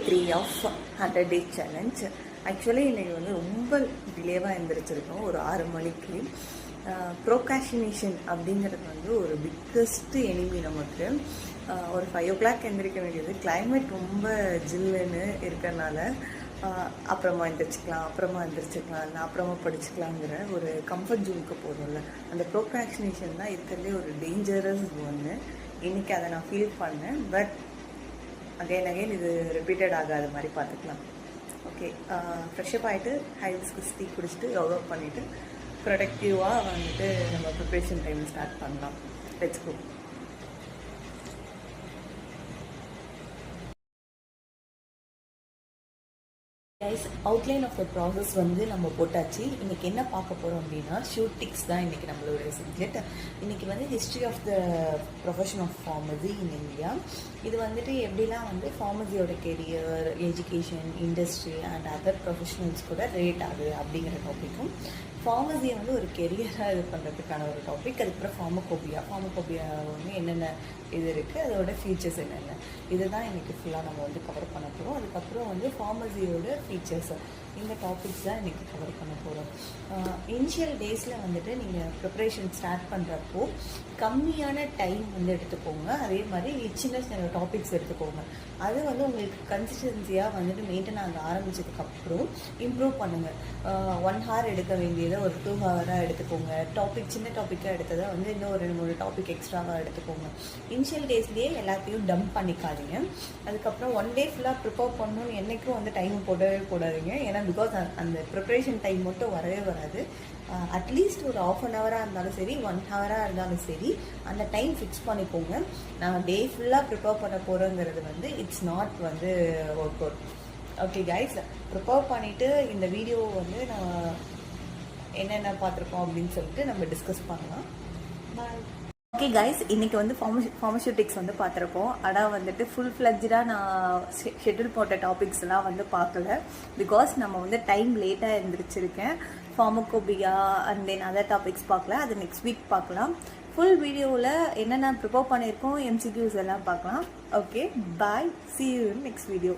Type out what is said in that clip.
3 of 100 days challenge. Actually இன்றைக்கி வந்து ரொம்ப டிலேவாக எழுந்திரிச்சிருக்கோம். ஒரு 6 மணிக்கு. ப்ரோகாஷினேஷன் அப்படிங்கிறது வந்து ஒரு பிக்கஸ்ட் எனிமி நமக்கு. ஒரு 5 o'clock எழுந்திரிக்க வேண்டியது. கிளைமேட் ரொம்ப ஜில்லுன்னு இருக்கிறனால அப்புறமா எழுந்திரிச்சிக்கலாம் அப்புறமா படிச்சுக்கலாங்கிற ஒரு கம்ஃபர்ட் ஜோனுக்கு போகிறோம்ல, அந்த ப்ரோகாஷினேஷன் தான் இருக்கிறதுலே ஒரு டேஞ்சரஸ் ஒன்று. இன்றைக்கி அதை நான் ஃபீல் பண்ணேன். பட் அகைன் இது ரிப்பீட்டட் ஆகாத மாதிரி பார்த்துக்கலாம். ஓகே, ஃப்ரெஷ்அப் ஆகிட்டு ஹைபிஸ்கஸ் டீ குடிச்சிட்டு யோகா பண்ணிவிட்டு ப்ரொடக்டிவாக வந்துட்டு நம்ம ப்ரிப்ரேஷன் டைம் ஸ்டார்ட் பண்ணலாம். Let's go. Guys, outline of the process வந்து நம்ம போட்டாச்சு. இன்றைக்கி என்ன பார்க்க போகிறோம் அப்படின்னா, ஷூட்டிங்ஸ் தான் இன்றைக்கி நம்மளோட சப்ஜெக்ட். இன்றைக்கி வந்து history of the profession of pharmacy in India. இது வந்துட்டு எப்படிலாம் வந்து ஃபார்மசியோட career, education, industry and other professionals கூட ரிலேட் ஆகுது அப்படிங்கிற டாப்பிக்கும், ஃபார்மசியை வந்து ஒரு கெரியராக இது பண்ணுறதுக்கான ஒரு டாபிக். அதுக்கப்புறம் ஃபார்மகோபியா வந்து என்னென்ன இது இருக்குது, அதோட ஃபீச்சர்ஸ் என்னென்ன, இதுதான் இன்றைக்கி ஃபுல்லாக நம்ம வந்து கவர் பண்ண போகிறோம். அதுக்கப்புறம் வந்து ஃபார்மசியோட ஃபீச்சர்ஸ், இந்த டாபிக்ஸ் தான் இன்றைக்கி கவர் பண்ண போகிறோம். இனிஷியல் டேஸில் வந்துட்டு நீங்கள் ப்ரிப்ரேஷன் ஸ்டார்ட் பண்ணுறப்போ கம்மியான டைம் வந்து எடுத்துக்கோங்க. அதே மாதிரி சின்ன சின்ன டாபிக்ஸ் எடுத்துக்கோங்க. அது வந்து உங்களுக்கு கன்சிஸ்டன்சியாக வந்துட்டு மெயின்டைன் ஆக ஆரம்பித்ததுக்கப்புறம் இம்ப்ரூவ் பண்ணுங்கள். 1 hour எடுக்க வேண்டியதை ஒரு 2 hour எடுத்துக்கோங்க. சின்ன டாப்பிக்காக எடுத்ததை வந்து இன்னும் ஒரு 2-3 டாபிக் எக்ஸ்ட்ராவாக எடுத்துக்கோங்க. இனிஷியல் டேஸ்லேயே எல்லாத்தையும் டம்ப் பண்ணிக்காதீங்க. அதுக்கப்புறம் 1 day ஃபுல்லாக ப்ரிப்பேர் பண்ணணும்னு என்றைக்கும் வந்து டைம் போடவே போடாதீங்க. ஏன்னா பிகாஸ் அந்த ப்ரிப்ரேஷன் டைம் மட்டும் வரவே வராது. அட்லீஸ்ட் ஒரு 1/2 hour இருந்தாலும் சரி, 1 hour இருந்தாலும் சரி, அந்த டைம் ஃபிக்ஸ் பண்ணிக்கோங்க. நான் டே ஃபுல்லாக ப்ரிப்பேர் பண்ண போகிறோங்கிறது வந்து இட்ஸ் நாட் வந்து work out. Okay guys, prepare பண்ணிவிட்டு இந்த வீடியோ வந்து நான் என்னென்ன பார்த்துருக்கோம் அப்படின்னு சொல்லிட்டு நம்ம டிஸ்கஸ் பண்ணலாம். பாய். ஓகே கைஸ், இன்றைக்கி வந்து ஃபார்மசூட்டிக்ஸ் வந்து பார்த்துருப்போம். ஆனால் வந்துட்டு ஃபுல் ஃப்ளெஜ்டாக நான் ஷெட்யூல் போட்ட டாபிக்ஸ்லாம் வந்து பார்க்கல. பிகாஸ் நம்ம வந்து டைம் லேட்டாக இருந்துருச்சிருக்கேன். Pharmacopoeia and then other topics பார்க்கல. அது நெக்ஸ்ட் வீக் பார்க்கலாம். ஃபுல் வீடியோவில் என்னென்ன ப்ரிப்பேர் பண்ணியிருக்கோம், MCQs எல்லாம் பார்க்கலாம். Okay, bye. See you in next video.